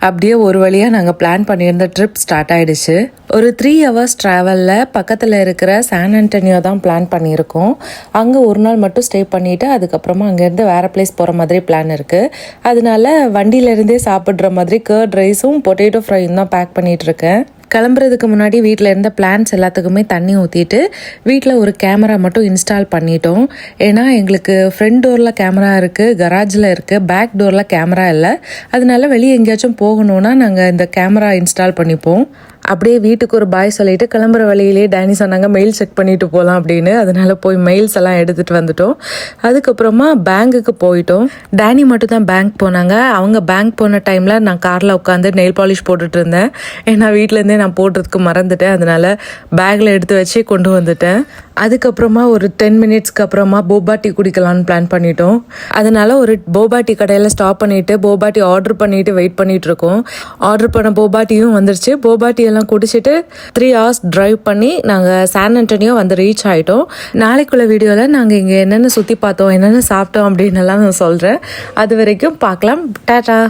அப்படியே ஒரு வழியாக நாங்கள் பிளான் பண்ணியிருந்த ட்ரிப் ஸ்டார்ட் ஆகிடுச்சு. ஒரு 3 hours ட்ராவலில் பக்கத்தில் இருக்கிற சான் ஆண்டனியோ தான் பிளான் பண்ணியிருக்கோம். அங்கே ஒரு நாள் மட்டும் ஸ்டே பண்ணிவிட்டு அதுக்கப்புறமா அங்கேருந்து வேறு பிளேஸ் போகிற மாதிரி பிளான் இருக்குது. அதனால வண்டியிலேருந்தே சாப்பிட்ற மாதிரி கர்ட் ரைஸும் பொட்டேட்டோ ஃப்ரையும் தான் பேக் பண்ணிகிட்ருக்கேன். கிளம்புறதுக்கு முன்னாடி வீட்டில் இருந்த பிளான்ஸ் எல்லாத்துக்குமே தண்ணி ஊற்றிட்டு வீட்டில் ஒரு கேமரா மட்டும் இன்ஸ்டால் பண்ணிட்டோம். ஏன்னா எங்களுக்கு ஃப்ரண்ட் டோரில் கேமரா இருக்குது, கராஜில் இருக்குது, பேக் டோரில் கேமரா இல்லை. அதனால வெளியே எங்கேயாச்சும் போகணுன்னா நாங்கள் இந்த கேமரா இன்ஸ்டால் பண்ணிப்போம். அப்படியே வீட்டுக்கு ஒரு பாய் சொல்லிட்டு கிளம்புற வழியிலே டேனி சொன்னாங்க மெயில் செக் பண்ணிட்டு போகலாம் அப்படின்னு. அதனால போய் மெயில்ஸ் எல்லாம் எடுத்துகிட்டு வந்துட்டோம். அதுக்கப்புறமா பேங்க்குக்கு போயிட்டோம். டேனி மட்டும் தான் பேங்க் போனாங்க. அவங்க பேங்க் போன டைமில் நான் காரில் உட்காந்து நெயில் பாலிஷ் போட்டுட்டு இருந்தேன். ஏன்னா வீட்டிலேருந்தே நான் போடுறதுக்கு மறந்துட்டேன். அதனால பேக்கில் எடுத்து வச்சு கொண்டு வந்துட்டேன். அதுக்கப்புறமா ஒரு 10 minutesக்கு அப்புறமா போபா டீ குடிக்கலான்னு பிளான் பண்ணிட்டோம். அதனால ஒரு போபா டீ கடையில் ஸ்டாப் பண்ணிவிட்டு போபா டீ ஆர்டர் பண்ணிவிட்டு வெயிட் பண்ணிகிட்டு இருக்கோம். ஆர்டர் பண்ண போபா டீயும் வந்துருச்சு. போபா டீ எல்லாம் குடிச்சிட்டு 3 hours டிரைவ் பண்ணி நாங்கள் சான் ஆண்டனியோ வந்து ரீச் ஆகிட்டோம். நாளைக்குள்ள வீடியோவில் நாங்கள் இங்கே என்னென்ன சுற்றி பார்த்தோம், என்னென்ன சாப்பிட்டோம் அப்படின்னு எல்லாம் நான் சொல்கிறேன். அது வரைக்கும் பார்க்கலாம். டாடா.